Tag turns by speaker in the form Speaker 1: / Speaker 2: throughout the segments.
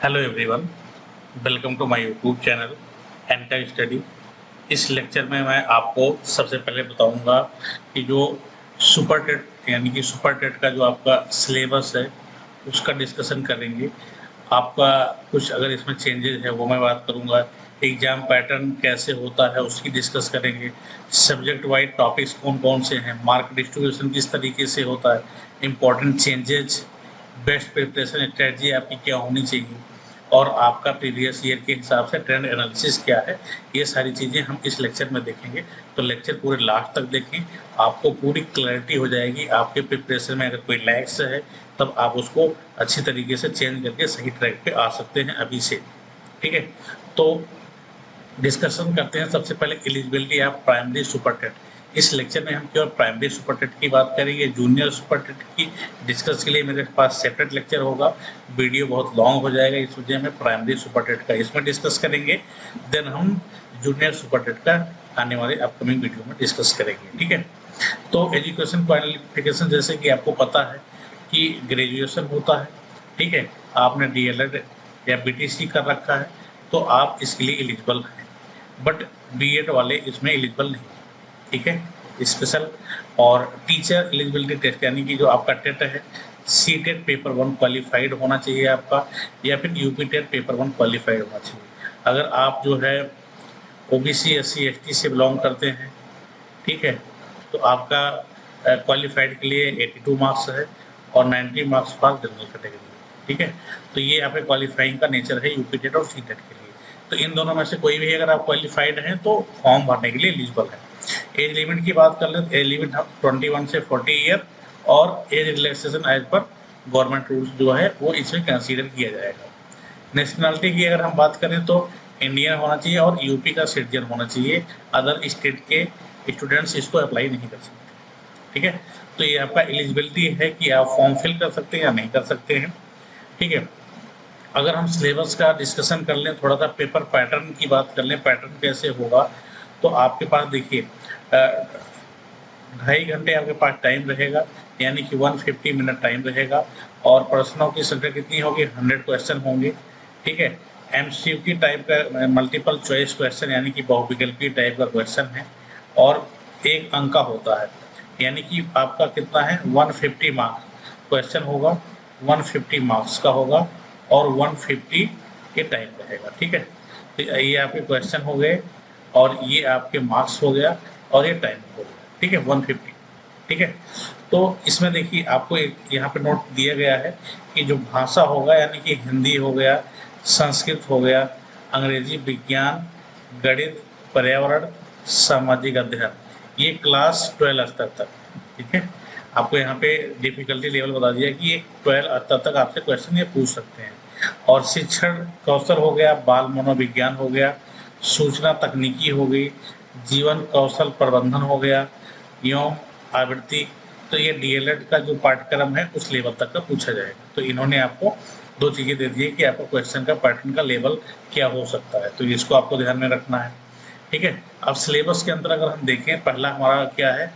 Speaker 1: Hello everyone, welcome to my YouTube channel enter study. इस lecture में मैं आपको सबसे पहले बताऊंगा कि जो सुपर टेट यानी कि सुपर टेट का जो आपका सिलेबस है उसका डिस्कशन करेंगे। आपका कुछ अगर इसमें चेंजेस है वो मैं बात करूंगा। एग्जाम पैटर्न कैसे होता है उसकी डिस्कस करेंगे। सब्जेक्ट वाइज टॉपिक्स कौन कौन से हैं, मार्क डिस्ट्रीब्यूशन किस तरीके से होता है, important changes, best preparation strategy आपकी क्या होनी चाहिए और आपका प्रीवियस ईयर के हिसाब से ट्रेंड एनालिसिस क्या है, ये सारी चीज़ें हम इस लेक्चर में देखेंगे। तो लेक्चर पूरे लास्ट तक देखें, आपको पूरी क्लैरिटी हो जाएगी। आपके प्रिपरेशन में अगर कोई लैग्स है तब आप उसको अच्छी तरीके से चेंज करके सही ट्रैक पे आ सकते हैं अभी से। ठीक है, तो डिस्कशन करते हैं। सबसे पहले eligibility of primary super TET. इस लेक्चर में हम केवल प्राइमरी सुपर टेट की बात करेंगे। जूनियर सुपर टेट की डिस्कस के लिए मेरे पास सेपरेट लेक्चर होगा, वीडियो बहुत लॉन्ग हो जाएगा, इस वजह में प्राइमरी सुपर टेट का इसमें डिस्कस करेंगे। देन हम जूनियर सुपर टेट का आने वाले अपकमिंग वीडियो में डिस्कस करेंगे। ठीक है, तो एजुकेशन क्वालिफिकेशन जैसे कि आपको पता है कि ग्रेजुएशन होता है। ठीक है, आपने डीएलएड या बीटीसी कर रखा है तो आप इसके लिए एलिजिबल हैं, बट बीएड वाले इसमें एलिजिबल नहीं। ठीक है, स्पेशल और टीचर एलिजिबिलिटी टेस्ट यानी कि जो आपका टेट है, सी टेट पेपर 1 क्वालिफाइड होना चाहिए आपका, या फिर यूपी टेट पेपर 1 क्वालिफाइड होना चाहिए। अगर आप जो है ओबीसी एससी एसटी से बिलोंग करते हैं, ठीक है, तो आपका क्वालिफाइड के लिए 82 मार्क्स है और 90 मार्क्स फॉर जनरल कैटेगरी। ठीक है, तो ये यहाँ पे क्वालिफाइंग का नेचर है यूपी टेट और सी टेट के लिए। तो इन दोनों में से कोई भी अगर आप क्वालिफाइड हैं तो फॉर्म भरने के लिए एलिजिबल है। एज लिमिट की बात कर ले तो एज लिमिट 21 से 40 ईयर और एज रिलैक्सेशन एज पर गवर्नमेंट रूल्स जो है वो इसमें कंसीडर किया जाएगा। नेशनलिटी की अगर हम बात करें तो इंडियन होना चाहिए और यूपी का सिटीजन होना चाहिए। अदर स्टेट के स्टूडेंट्स इसको अप्लाई नहीं कर सकते। ठीक है, तो ये आपका एलिजिबिलिटी है कि आप फॉर्म फिल कर सकते हैं या नहीं कर सकते हैं। ठीक है, अगर हम सिलेबस का डिस्कशन कर लें, थोड़ा सा पेपर पैटर्न की बात कर लें, पैटर्न कैसे होगा, तो आपके पास देखिए 2.5 घंटे आपके पास टाइम रहेगा, यानी कि 150 मिनट टाइम रहेगा और प्रश्नों की संख्या कितनी होगी, 100 क्वेश्चन होंगे। ठीक है, एमसीक्यू टाइप का मल्टीपल चॉइस क्वेश्चन यानी कि बहुविकल्पीय टाइप का क्वेश्चन है और 1 अंक का होता है, यानी कि आपका कितना है 150 मार्क्स क्वेश्चन होगा, 150 मार्क्स का होगा और 150 के टाइम रहेगा। ठीक है, तो ये आपके क्वेश्चन हो गए और ये आपके मार्क्स हो गया और ये टाइम हो गया। ठीक है, 150। ठीक है, तो इसमें देखिए आपको एक यहाँ पे नोट दिया गया है कि जो भाषा होगा यानी कि हिंदी हो गया, संस्कृत हो गया, अंग्रेजी, विज्ञान, गणित, पर्यावरण, सामाजिक अध्ययन, ये क्लास 12 स्तर तक। ठीक है, आपको यहाँ पे डिफिकल्टी लेवल बता दिया कि ये 12 स्तर तक आपसे क्वेश्चन ये पूछ सकते हैं। और शिक्षण कौशल हो गया, बाल मनोविज्ञान हो गया, सूचना तकनीकी हो गई, जीवन कौशल प्रबंधन हो गया, एवं आवृत्ति। तो ये डीएलएड का जो पाठ्यक्रम है उस लेवल तक का पूछा जाएगा। तो इन्होंने आपको 2 चीज़ें दे दी है कि आपको क्वेश्चन का पैटर्न का लेवल क्या हो सकता है, तो इसको आपको ध्यान में रखना है। ठीक है, अब सिलेबस के अंदर अगर हम देखें, पहला हमारा क्या है,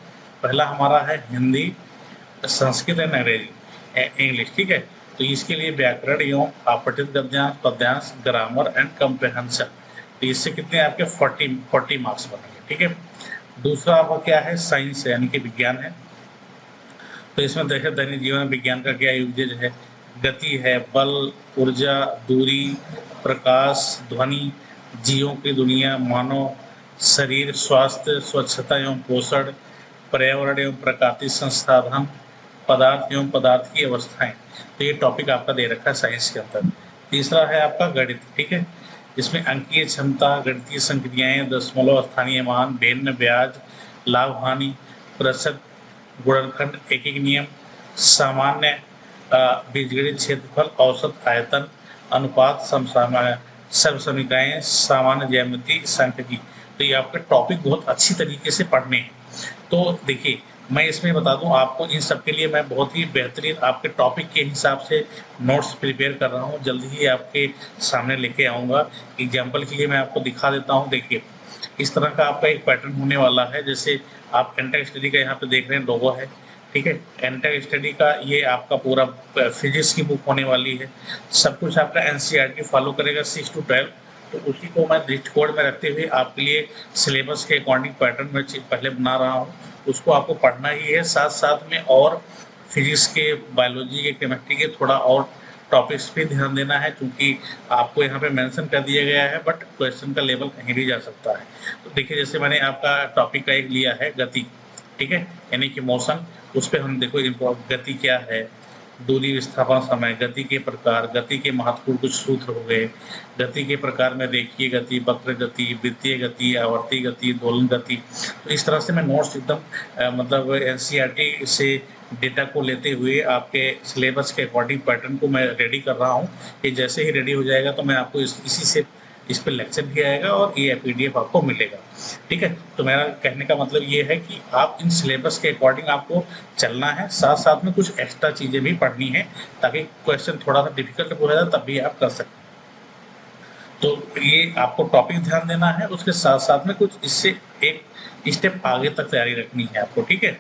Speaker 1: पहला हमारा है हिंदी, संस्कृत एंड अंग्रेजी इंग्लिश। ठीक है, तो इसके लिए व्याकरण एवं आपठित गद्यांश, पद्यांश, ग्रामर एंड कंप्रेहेंशन, तो इससे कितने आपके 40 मार्क्स बनेंगे। ठीक है, दूसरा आपका क्या है, साइंस यानी कि विज्ञान है, तो इसमें देखें दैनिक जीवन विज्ञान का क्या यूजेज है, गति है, बल, ऊर्जा, दूरी, प्रकाश, ध्वनि, जीवों की दुनिया, मानव शरीर, स्वास्थ्य, स्वच्छता एवं पोषण, पर्यावरण एवं प्राकृतिक संसाधन, पदार्थ एवं पदार्थ की अवस्थाएं। तो ये टॉपिक आपका दे रखा है साइंस के अंदर। तीसरा है आपका गणित। ठीक है, इसमें अंकीय क्षमता, गणितीय संक्रियाएं, दशमलव, स्थानीय मान, भिन्न, ब्याज, लाभ हानि, प्रतिशत, गुणनखंड, एकीक नियम, सामान्य बीजगणित, क्षेत्रफल, औसत, आयतन, अनुपात, सर्वसमीकरणाएं, सामान्य ज्यामिति, सांख्यिकी। तो ये आपके टॉपिक बहुत अच्छी तरीके से पढ़ने हैं। तो देखिए मैं इसमें बता दूं आपको, इन सब के लिए मैं बहुत ही बेहतरीन आपके टॉपिक के हिसाब से नोट्स प्रिपेयर कर रहा हूं, जल्दी ही आपके सामने लेके आऊँगा। एग्जाम्पल के लिए मैं आपको दिखा देता हूँ। देखिए इस तरह का आपका एक पैटर्न होने वाला है, जैसे आप एंटर स्टडी का यहाँ पे देख रहे हैं लोगो है। ठीक है। एंटर स्टडी का ये आपका पूरा फिजिक्स की बुक होने वाली है, सब कुछ आपका एनसीईआरटी फॉलो करेगा 6 to 12। तो उसी को मैं दृष्टिकोण में रखते हुए आपके लिए सिलेबस के अकॉर्डिंग पैटर्न में पहले बना रहा हूँ, उसको आपको पढ़ना ही है। साथ साथ में और फिजिक्स के, बायोलॉजी के, केमिस्ट्री के थोड़ा और टॉपिक्स पे ध्यान देना है, क्योंकि आपको यहाँ पे मेंशन कर दिया गया है, बट क्वेश्चन का लेवल कहीं भी जा सकता है। तो देखिए, जैसे मैंने आपका टॉपिक का एक लिया है गति, ठीक है, यानी कि मोशन। उस पर हम देखो गति क्या है, दूरी, विस्थापन, समय, गति के प्रकार, गति के महत्वपूर्ण कुछ सूत्र हो गए, गति के प्रकार में रेखीय गति, वक्र गति, वृत्तीय गति, आवर्ती गति, दोलन गति। तो इस तरह से मैं नोट्स एकदम मतलब एनसीईआरटी से डेटा को लेते हुए आपके सिलेबस के अकॉर्डिंग पैटर्न को मैं रेडी कर रहा हूँ। ये जैसे ही रेडी हो जाएगा तो मैं आपको इसी से इस पर लेक्चर भी आएगा और ये पीडीएफ आपको मिलेगा, ठीक है। तो मेरा कहने का मतलब ये है कि आप इन सिलेबस के अकॉर्डिंग आपको चलना है, साथ साथ में कुछ एक्स्ट्रा चीज़ें भी पढ़नी है, ताकि क्वेश्चन थोड़ा सा डिफिकल्ट हो जाए तब भी आप कर सकते हैं। तो ये आपको टॉपिक ध्यान देना है, उसके साथ साथ में कुछ इससे एक स्टेप आगे तक तैयारी रखनी है आपको, ठीक है।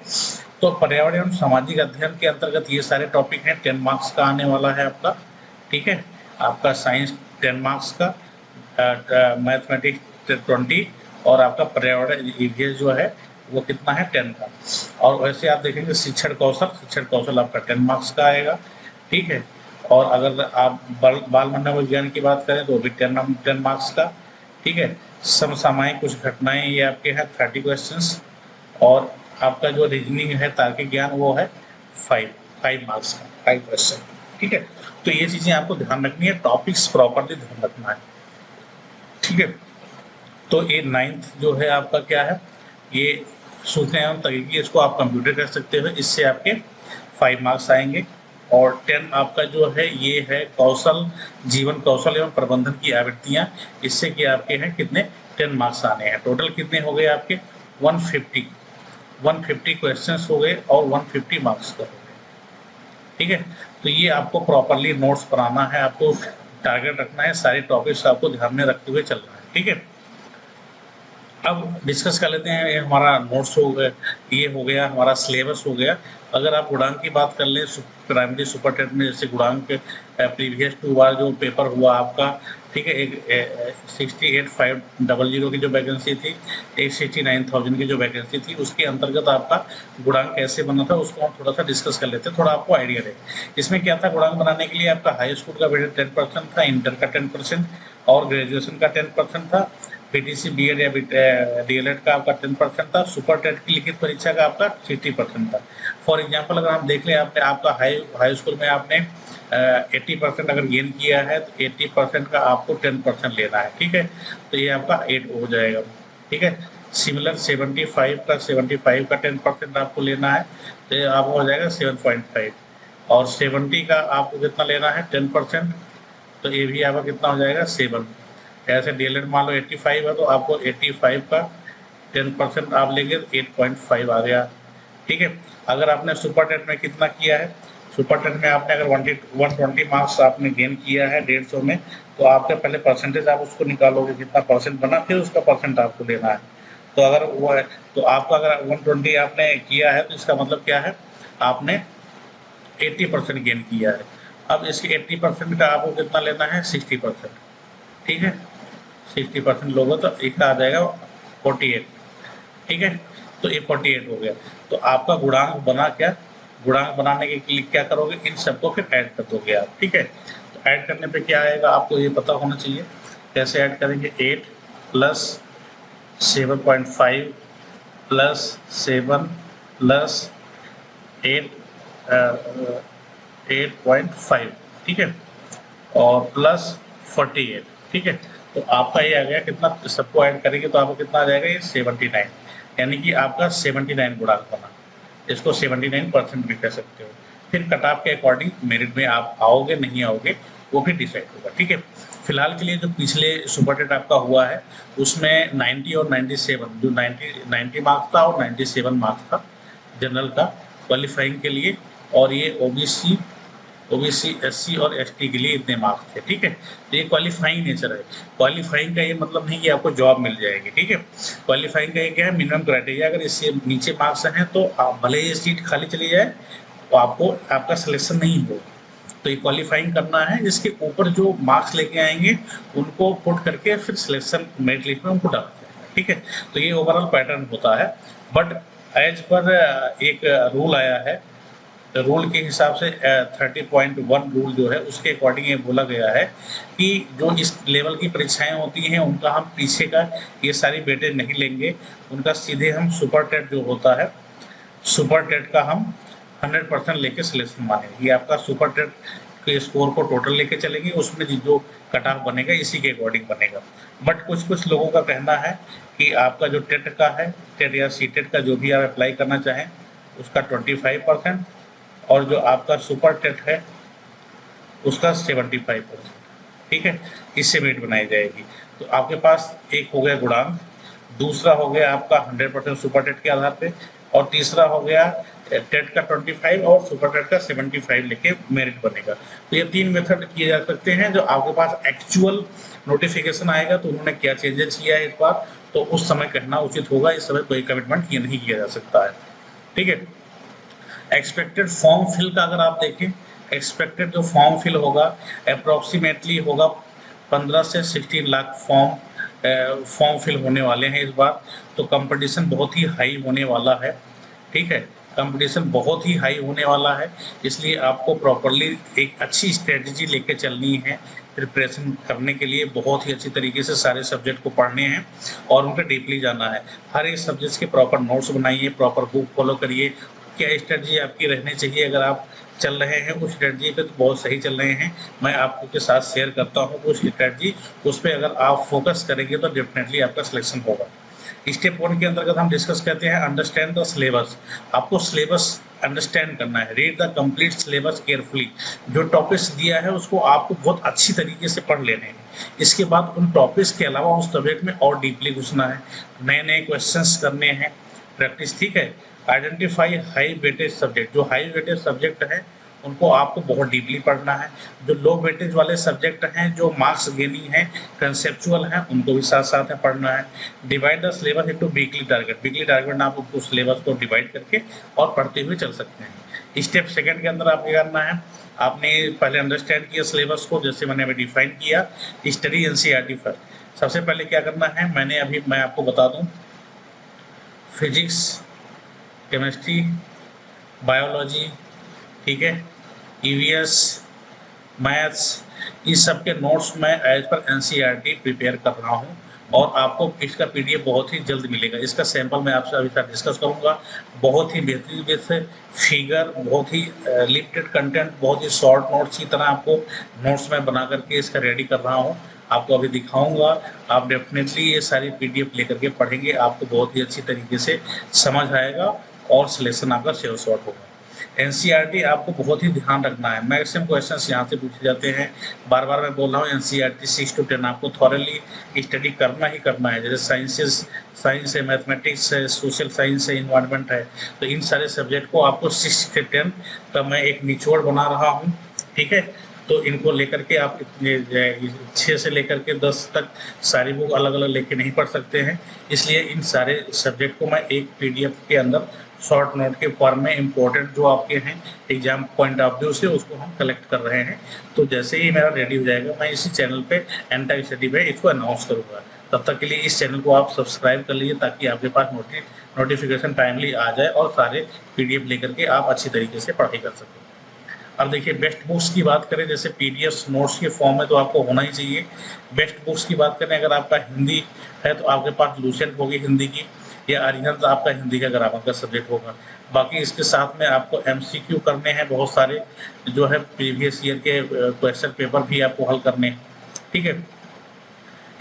Speaker 1: तो पर्यावरण एवं सामाजिक अध्ययन के अंतर्गत ये सारे टॉपिक हैं। 10 मार्क्स का आने वाला है आपका, ठीक है। आपका साइंस 10 मार्क्स का, मैथमेटिक्स 20 और आपका पर्यावरण ईवीएस जो है वो कितना है 10 का। और वैसे आप देखेंगे शिक्षण कौशल आपका 10 मार्क्स का आएगा, ठीक है। और अगर आप बाल मानव विज्ञान की बात करें तो भी 10 मार्क्स का, ठीक है। समसामयिक कुछ घटनाएं ये आपके हैं 30 क्वेश्चंस। और आपका जो रीजनिंग है, तार्किक ज्ञान, वो है 5 मार्क्स का, 5 क्वेश्चन, ठीक है। तो ये चीज़ें आपको ध्यान रखनी है, टॉपिक्स प्रॉपरली ध्यान रखना है, ठीक है। तो ये 9th जो है आपका क्या है, ये सूचना एवं तकनीकी, इसको आप कंप्यूटर कर सकते हो, इससे आपके 5 मार्क्स आएंगे। और 10 आपका जो है ये है कौशल, जीवन कौशल एवं प्रबंधन की आवृत्तियाँ, इससे कि आपके हैं कितने 10 मार्क्स आने हैं। टोटल कितने हो गए आपके 150 क्वेश्चंस हो गए और 150 मार्क्स का हो गए, ठीक है। तो ये आपको प्रॉपरली नोट्स बनाना है, आपको टारगेट रखना है, सारे टॉपिक्स आपको ध्यान में रखते हुए चलना है, ठीक है। अब डिस्कस कर लेते हैं, ये हमारा नोट्स हो गया, ये हो गया हमारा सिलेबस हो गया। अगर आप गुणांक की बात कर लें, प्राइमरी सुपर टेट में जैसे गुणांक प्रीवियस 2 बार जो पेपर हुआ आपका, ठीक है, एक 68,500 की जो वैकेंसी थी, एक 69,000 की जो वैकेंसी थी, उसके अंतर्गत आपका गुणांक कैसे बना था उसको हम थोड़ा सा डिस्कस कर लेते हैं, थोड़ा आपको आइडिया रहे। इसमें क्या था, गुणांक बनाने के लिए आपका हाई स्कूल का वेटेज 10% था, इंटर का 10% और ग्रेजुएशन का 10% था, पीटीसी बीएड या डीएलएड का आपका 10% था, सुपर टेट की लिखित परीक्षा का आपका 60% था। फॉर एग्जांपल अगर हम देख लें, आपका हाई स्कूल में आपने 80% अगर गेन किया है तो 80% का आपको 10% लेना है, ठीक है। तो ये आपका 8 हो जाएगा, ठीक है। सिमिलर 75 का 10% आपको लेना है, तो ये आपको हो जाएगा 7.5। और 70 का आपको कितना लेना है 10%, तो ये भी आपका कितना हो जाएगा 7। ऐसे डीएलएड मान लो 85 है तो आपको 85 का 10% आप लेंगे तो 8.5 आ गया, ठीक है। अगर आपने सुपर टेट में कितना किया है, सुपर टेट में आपने अगर 120 मार्क्स आपने गेन किया है 150 में, तो आपके पहले परसेंटेज आप उसको निकालोगे कितना परसेंट बना, फिर उसका परसेंट आपको लेना है। तो अगर वो है तो आपका अगर 120 आपने किया है तो इसका मतलब क्या है, आपने 80% गेन किया है। अब इसके 80% का आपको कितना लेना है 60%, ठीक है। 60% लोगों तो एक आ जाएगा 48, ठीक है। तो ये 48 हो गया। तो आपका गुणांक बना क्या, गुणांक बनाने के लिए क्या करोगे, इन सबको फिर ऐड कर दोगे आप, ठीक है। तो ऐड करने पे क्या आएगा आपको ये पता होना चाहिए, कैसे ऐड करेंगे, 8 प्लस 7.5 प्लस 7 प्लस 8.5, ठीक है, और प्लस 48, ठीक है। तो आपका ये आ गया कितना, सबको ऐड करेंगे तो आपको कितना आ जाएगा, ये 79, यानी कि आपका 79 गुणांक बना। इसको 79% भी कह सकते हो। फिर कट ऑफ के अकॉर्डिंग मेरिट में आप आओगे नहीं आओगे वो भी डिसाइड होगा, ठीक है। फिलहाल के लिए जो पिछले सुपर टेट आपका हुआ है उसमें 90 और 97, जो 90 मार्क्स था और 97 मार्क्स था जनरल का क्वालिफाइंग के लिए। और ये ओबीसी ओबीसी, एससी और एसटी के लिए इतने मार्क्स थे, ठीक है। तो ये क्वालिफाइंग नेचर है। क्वालिफाइंग का ये मतलब नहीं कि आपको जॉब मिल जाएगी, ठीक है। क्वालिफाइंग का ये क्या है, मिनिमम क्राइटेरिया, अगर इससे नीचे मार्क्स हैं तो आप भले ये सीट खाली चली जाए तो आपको आपका सिलेक्शन नहीं होगा। तो ये क्वालिफाइंग करना है, इसके ऊपर जो मार्क्स लेके आएंगे उनको पुट करके फिर सिलेक्शन मेरिट लिस्ट में उनको डालते हैं, ठीक है। तो ये ओवरऑल पैटर्न होता है। बट एज पर एक रूल आया है, रूल के हिसाब से 30.1 रूल जो है उसके अकॉर्डिंग ये बोला गया है कि जो इस लेवल की परीक्षाएं होती हैं उनका हम पीछे का ये सारी वेटेज नहीं लेंगे, उनका सीधे हम सुपर टेट जो होता है, सुपर टेट का हम 100% लेके सिलेक्शन मानेंगे। ये आपका सुपर टेट के स्कोर को टोटल लेके चलेंगे, उसमें जो कट ऑफ बनेगा इसी के अकॉर्डिंग बनेगा। बट कुछ कुछ लोगों का कहना है कि आपका जो टेट का है, टेट या सी टेट का जो भी आप अप्लाई करना चाहें उसका 25% और जो आपका सुपर टेट है उसका 75%, ठीक है। इससे मेरिट बनाई जाएगी। तो आपके पास एक हो गया गुणांक, दूसरा हो गया आपका 100% सुपर टेट के आधार पे, और तीसरा हो गया टेट का 25 और सुपर टेट का 75 लेके मेरिट बनेगा। तो ये 3 मेथड किए जा सकते हैं। जो आपके पास एक्चुअल नोटिफिकेशन आएगा तो उन्होंने क्या चेंजेस किया है इस बार, तो उस समय कहना उचित होगा। इस समय कोई कमिटमेंट ये नहीं किया जा सकता है, ठीक है। एक्सपेक्टेड फॉर्म फिल का अगर आप देखें, एक्सपेक्टेड जो फॉर्म फिल होगा अप्रोक्सीमेटली होगा 15 से 16 लाख फॉर्म फिल होने वाले हैं इस बार। तो कंपटीशन बहुत ही हाई होने वाला है, ठीक है। कंपटीशन बहुत ही हाई होने वाला है, इसलिए आपको प्रॉपरली एक अच्छी स्ट्रेटजी लेके चलनी है। प्रिपरेशन करने के लिए बहुत ही अच्छी तरीके से सारे सब्जेक्ट को पढ़ने हैं और उन पर डीपली जाना है। हर एक सब्जेक्ट के प्रॉपर नोट्स बनाइए, प्रॉपर बुक फॉलो करिए। क्या स्ट्रेटजी आपकी रहनी चाहिए, अगर आप चल रहे हैं उस स्ट्रेटजी पे तो बहुत सही चल रहे हैं। मैं आपको के साथ शेयर करता हूँ उस स्ट्रेटजी, उस पर अगर आप फोकस करेंगे तो डेफिनेटली आपका सिलेक्शन होगा। स्टेप 1 के अंतर्गत हम डिस्कस करते हैं अंडरस्टैंड द सिलेबस। आपको सिलेबस अंडरस्टैंड करना है। Read the complete syllabus carefully. जो टॉपिक्स दिया है उसको आपको बहुत अच्छी तरीके से पढ़ लेने हैं। इसके बाद उन टॉपिक्स के अलावा उस सब्जेक्ट में और डीपली घुसना है, नए नए क्वेश्चंस करने हैं, प्रैक्टिस, ठीक है। Identify high weightage subject. जो हाई वेटेज सब्जेक्ट है उनको आपको बहुत डीपली पढ़ना है। जो लो वेटेज वाले सब्जेक्ट हैं, जो मार्क्स गेनिंग है, कंसेप्चुअल हैं, उनको भी साथ साथ में पढ़ना है। Divide the syllabus into weekly target. Weekly target में आप उसको सिलेबस को डिवाइड करके और पढ़ते हुए चल सकते हैं। स्टेप 2 के अंदर आपको करना है, आपने पहले अंडरस्टैंड किया सिलेबस को, जैसे मैंने अभी डिफाइन किया। Study NCERT first. सबसे पहले क्या करना है, मैं आपको बता दूं, फिजिक्स, केमिस्ट्री, बायोलॉजी, ठीक है, ईवीएस, मैथ्स, इस सब के नोट्स मैं एज पर एनसीईआरटी प्रिपेयर कर रहा हूँ और आपको इसका पीडीएफ बहुत ही जल्द मिलेगा। इसका सैंपल मैं आपसे अभी साथ डिस्कस करूँगा। बहुत ही बेहतरीन वे से फिगर, बहुत ही लिमिटेड कंटेंट, बहुत ही शॉर्ट नोट्स की तरह आपको नोट्स मैं बना करके इसका रेडी कर रहा हूँ, आपको अभी दिखाऊंगा। आप डेफिनेटली ये सारी पीडीएफ लेकर के पढ़ेंगे, आपको बहुत ही अच्छी तरीके से समझ आएगा और सिलेक्शन आपका श्योर शॉर्ट होगा। एनसीईआरटी आपको बहुत ही ध्यान रखना है। मैक्सिमम क्वेश्चंस यहाँ से पूछे जाते हैं। बार बार मैं बोल रहा हूँ, एनसीईआरटी 6 to 10 आपको थॉरली स्टडी करना ही करना है। जैसे साइंस है, मैथमेटिक्स है, सोशल साइंस है, इन्वायरमेंट है, तो इन सारे सब्जेक्ट को आपको 6 से 10 का मैं एक निचोड़ बना रहा हूँ, ठीक है। तो इनको लेकर के आप इतने 6 से लेकर के 10 तक सारी बुक अलग अलग लेके नहीं पढ़ सकते हैं। इसलिए इन सारे सब्जेक्ट को मैं एक पीडीएफ के अंदर शॉर्ट नोट के फॉर्म में इम्पोर्टेंट जो आपके हैं एग्जाम पॉइंट ऑफ व्यू से उसको हम कलेक्ट कर रहे हैं। तो जैसे ही मेरा रेडी हो जाएगा मैं इसी चैनल पे एंटाई स्टडी पे इसको अनाउंस करूँगा। तब तक के लिए इस चैनल को आप सब्सक्राइब कर लीजिए ताकि आपके पास नोटिफिकेशन टाइमली आ जाए और सारे पीडीएफ लेकर के आप अच्छी तरीके से पढ़ाई कर सकें। अब देखिए, बेस्ट बुक्स की बात करें, जैसे पीडीएफ नोट्स के फॉर्म में तो आपको होना ही चाहिए। बेस्ट बुक्स की बात करें, अगर आपका हिंदी है तो आपके पास लूसेंट होगी हिंदी की, या अरिहंत आपका हिंदी का ग्रामर का सब्जेक्ट होगा। बाकी इसके साथ में आपको एमसीक्यू करने हैं बहुत सारे, जो है प्रीवियस ईयर के क्वेश्चन पेपर भी आपको हल करने हैं, ठीक है।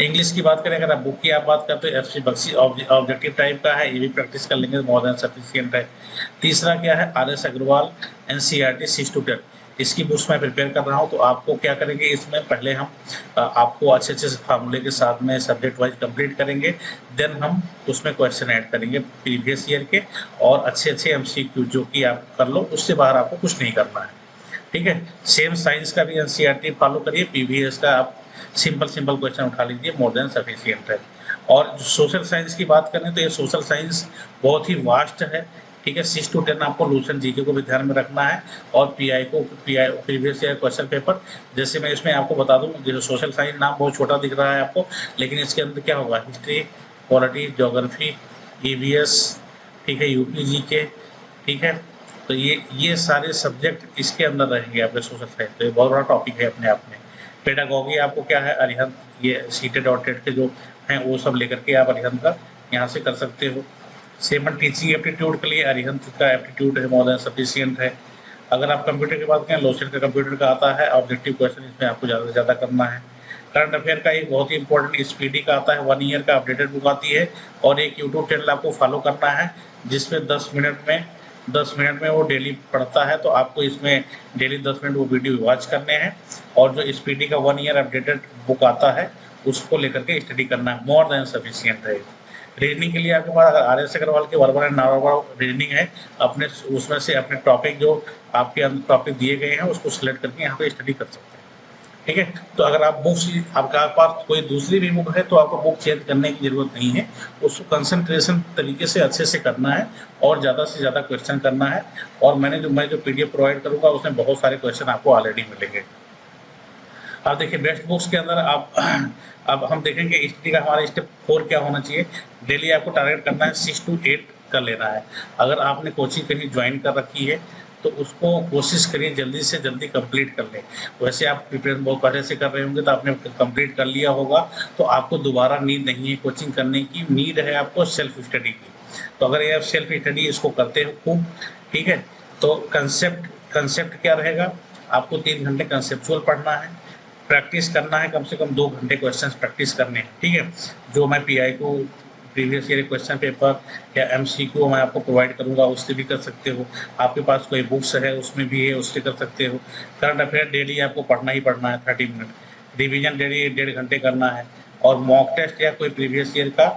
Speaker 1: इंग्लिश की बात करें, अगर आप बुक की आप बात करते हो, एफसी बख्शी ऑब्जेक्टिव टाइप का है, ये भी प्रैक्टिस कर लेंगे, मोर देन सफिशिएंट है। तीसरा क्या है, आरएस अग्रवाल एनसीईआरटी 6 to 10, इसकी बुक्स मैं प्रिपेयर कर रहा हूँ। तो आपको क्या करेंगे, इसमें पहले हम आपको अच्छे अच्छे फार्मूले के साथ में सब्जेक्ट वाइज कंप्लीट करेंगे, देन हम उसमें क्वेश्चन ऐड करेंगे प्रीवियस ईयर के, और अच्छे अच्छे एमसीक्यू जो कि आप कर लो, उससे बाहर आपको कुछ नहीं करना है। ठीक है। सेम साइंस का भी एनसीईआरटी फॉलो करिए, पीवीएस का आप सिंपल क्वेश्चन उठा लीजिए, मोर देन सफिशिएंट है। और सोशल साइंस की बात करें तो ये सोशल साइंस बहुत ही वास्ट है, ठीक है। 6 to 10 आपको लूसेंट जीके को भी ध्यान में रखना है, और pi previous year question paper, जैसे मैं इसमें आपको बता दूं, जैसे सोशल साइंस नाम बहुत छोटा दिख रहा है आपको, लेकिन इसके अंदर क्या होगा, हिस्ट्री, पॉलिटी, ज्योग्राफी, ईवीएस, ठीक है, यूपी जीके, ठीक है। तो ये सारे सब्जेक्ट इसके अंदर रहेंगे आपके सोशल साइंस, तो ये बहुत बड़ा टॉपिक है अपने आप में। पेडागॉगी आपको क्या है, अरिहंत, ये सीटेड और टेट के जो हैं वो सब लेकर के आप अरिहंत का यहाँ से कर सकते हो। सेवन टीचिंग एप्टीट्यूड के लिए अरिहंत का एप्टीट्यूड है, मोर देन सफिशिएंट है। अगर आप कंप्यूटर की बात करें, लोसेट का कंप्यूटर का आता है, ऑब्जेक्टिव क्वेश्चन इसमें आपको ज़्यादा से ज़्यादा करना है। करंट अफेयर का एक बहुत ही इंपॉर्टेंट स्पीडी का आता है, 1 ईयर का अपडेटेड बुक आती है, और एक यूट्यूब चैनल आपको फॉलो करना है जिसमें 10 मिनट में वो डेली पढ़ता है, तो आपको इसमें डेली 10 मिनट वो वीडियो वॉच करने हैं, और जो स्पीडी का 1 ईयर अपडेटेड बुक आता है उसको लेकर के स्टडी करना है, मोर देन सफिशिएंट है। रीजनिंग के लिए आपके पास अगर आर एस अग्रवाल के verbal and non verbal reasoning है, अपने उसमें से अपने टॉपिक जो आपके अंदर टॉपिक दिए गए हैं उसको सिलेक्ट करके यहाँ पे स्टडी कर सकते हैं, ठीक है। तो अगर आप बुक्स, आपका पास कोई दूसरी भी बुक है तो आपको बुक चेंज करने की जरूरत नहीं है, उसको कंसंट्रेशन तरीके से अच्छे से करना है और ज़्यादा से ज़्यादा क्वेश्चन करना है। और मैं जो पीडीएफ प्रोवाइड करूँगा उसमें बहुत सारे क्वेश्चन आपको ऑलरेडी मिलेंगे। अब देखिए बेस्ट बुक्स के अंदर आप अब हम देखेंगे स्टडी का हमारा स्टेप 4 क्या होना चाहिए। डेली आपको टारगेट करना है 6 to 8 कर लेना है। अगर आपने कोचिंग कहीं ज्वाइन कर रखी है तो उसको कोशिश करिए जल्दी से जल्दी कंप्लीट कर लें। वैसे आप प्रिपरेशन बहुत पहले से कर रहे होंगे तो आपने कंप्लीट कर लिया होगा, तो आपको दोबारा नीड नहीं है कोचिंग करने की, नीड है आपको सेल्फ स्टडी की। तो अगर ये आप सेल्फ स्टडी इसको करते हो खूब, ठीक है, तो कंसेप्ट क्या रहेगा, आपको 3 घंटे कंसेप्चुअल पढ़ना है, प्रैक्टिस करना है, कम से कम 2 घंटे क्वेश्चंस प्रैक्टिस करने हैं, ठीक है। जो मैं पीआई को प्रीवियस ईयर क्वेश्चन पेपर या एमसीक्यू मैं आपको प्रोवाइड करूंगा उससे भी कर सकते हो। आपके पास कोई बुक्स है उसमें भी है, उससे कर सकते हो। करंट अफेयर डेली आपको पढ़ना ही पढ़ना है 30 मिनट। रिवीजन डेली 1.5 घंटे करना है, और मॉक टेस्ट या कोई प्रीवियस ईयर का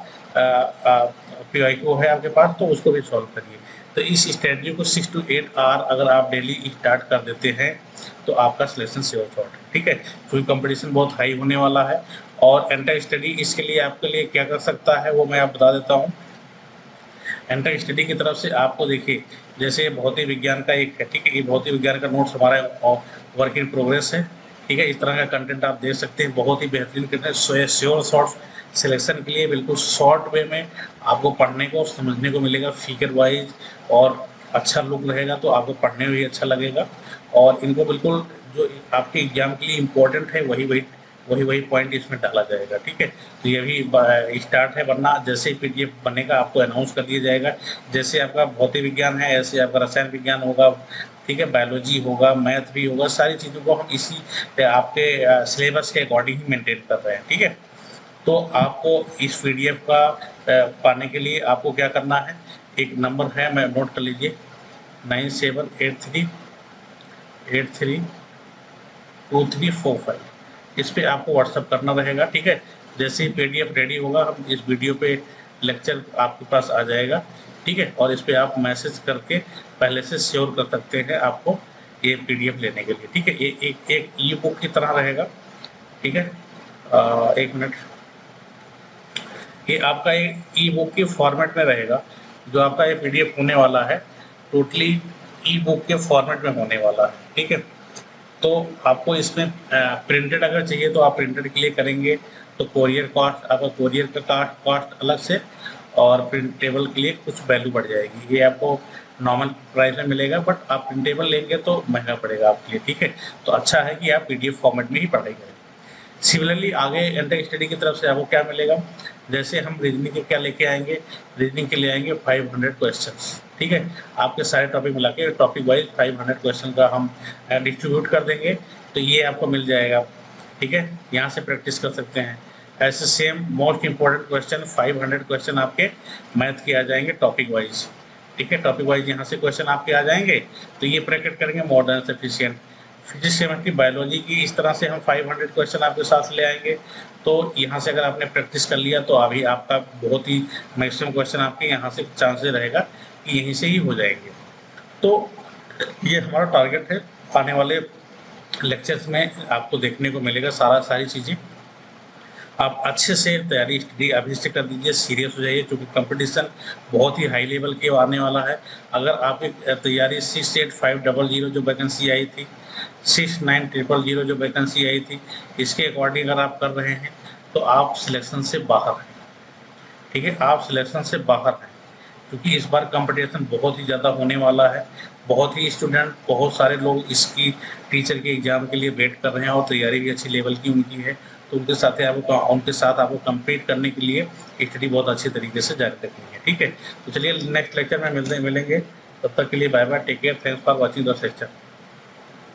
Speaker 1: पीआई को है आपके पास तो उसको भी सॉल्व करिए। तो इस स्ट्रेटजी को 6 to 8 आवर अगर आप डेली स्टार्ट कर देते हैं तो आपका सिलेक्शन श्योर शॉट है, ठीक है। क्योंकि कंपटीशन बहुत हाई होने वाला है। और एंटर स्टडी इसके लिए आपके लिए क्या कर सकता है वो मैं आप बता देता हूँ। एंटर स्टडी की तरफ से आपको देखिए, जैसे भौतिक विज्ञान का एक है, ठीक है, ये भौतिक विज्ञान का नोट्स हमारा वर्क इन प्रोग्रेस है, ठीक है। इस तरह का कंटेंट आप देख सकते हैं, बहुत ही बेहतरीन कंटेंट, श्योर शॉर्ट सिलेक्शन के लिए बिल्कुल शॉर्ट वे में आपको पढ़ने को समझने को मिलेगा, फिगर वाइज, और अच्छा लुक रहेगा तो आपको पढ़ने में भी अच्छा लगेगा। और इनको बिल्कुल जो आपके एग्जाम के लिए इम्पोर्टेंट है वही पॉइंट इसमें डाला जाएगा, ठीक है। तो ये भी स्टार्ट है, वरना जैसे ही पीडीएफ बनेगा आपको अनाउंस कर दिया जाएगा। जैसे आपका भौतिक विज्ञान है ऐसे आपका रसायन विज्ञान होगा, ठीक है, बायोलॉजी होगा, मैथ भी होगा, सारी चीज़ों को हम इसी आपके सिलेबस के अकॉर्डिंग ही मेंटेन कर रहे हैं, ठीक है। तो आपको इस पीडीएफ का पाने के लिए आपको क्या करना है, एक नंबर है, मैं नोट कर लीजिए, 9783832345। इस पे आपको व्हाट्सअप करना रहेगा, ठीक है। जैसे ही पीडीएफ रेडी होगा हम इस वीडियो पे लेक्चर आपके पास आ जाएगा, ठीक है। और इस पे आप मैसेज करके पहले से श्योर कर सकते हैं आपको ये पीडीएफ लेने के लिए, ठीक है। ये एक ई बुक की तरह रहेगा, ठीक है। एक मिनट, ये आपका एक ई बुक के फॉर्मेट में रहेगा। जो आपका ये पीडीएफ होने वाला है टोटली ई बुक के फॉर्मेट में होने वाला है, ठीक है। तो आपको इसमें प्रिंटेड अगर चाहिए तो आप प्रिंटेड के लिए करेंगे तो कोरियर कॉस्ट, आपका कोरियर का कॉस्ट अलग से, और प्रिंटेबल के लिए कुछ वैल्यू बढ़ जाएगी। ये आपको नॉर्मल प्राइस में मिलेगा, बट आप प्रिंटेबल लेंगे तो महंगा पड़ेगा आपके लिए, ठीक है। तो अच्छा है कि आप पीडीएफ फॉर्मेट में ही पढ़ाई करें। सिमिलरली आगे एंटर स्टडी की तरफ से आपको क्या मिलेगा, जैसे हम रीजनिंग के क्या लेके आएंगे, रीजनिंग के ले आएंगे 500 क्वेश्चंस, ठीक है। आपके सारे टॉपिक मिला के टॉपिक वाइज 500 क्वेश्चन का हम डिस्ट्रीब्यूट कर देंगे, तो ये आपको मिल जाएगा, ठीक है। यहाँ से प्रैक्टिस कर सकते हैं। ऐसे same most important question 500 question आपके मैथ के आ जाएंगे टॉपिक वाइज, ठीक है। टॉपिक वाइज यहाँ से क्वेश्चन आपके आ जाएंगे, तो ये प्रैक्टिस करेंगे more than sufficient. Physics chemistry biology की इस तरह से हम 500 क्वेश्चन आपके साथ ले आएंगे। तो यहाँ से अगर आपने प्रैक्टिस कर लिया तो अभी आपका बहुत ही मैक्सिमम क्वेश्चन आपके यहाँ से चांसेस रहेगा कि यहीं से ही हो जाएंगे। तो ये हमारा टारगेट है आने वाले लेक्चर्स में आपको देखने को मिलेगा सारी चीज़ें। आप अच्छे से तैयारी स्टडी अभी से कर दीजिए, सीरियस हो जाइए, क्योंकि कंपटीशन बहुत ही हाई लेवल के आने वाला है। अगर आपकी तैयारी 68500 जो वैकेंसी आई थी, 69000 जो वैकेंसी आई थी, इसके अकॉर्डिंग अगर आप कर रहे हैं तो आप सिलेक्शन से बाहर हैं, ठीक है, आप सिलेक्शन से बाहर हैं, क्योंकि इस बार कंपटीशन बहुत ही ज़्यादा होने वाला है। बहुत ही स्टूडेंट, बहुत सारे लोग इसकी टीचर के एग्ज़ाम के लिए वेट कर रहे हैं और तैयारी भी अच्छी लेवल की उनकी है, तो उनके साथ आपको कम्पीट करने के लिए स्टडी बहुत अच्छी तरीके से जारी रखनी है, ठीक है। तो चलिए नेक्स्ट लेक्चर में मिलेंगे, तब तक के लिए bye bye, take care, thanks for watching the lecture.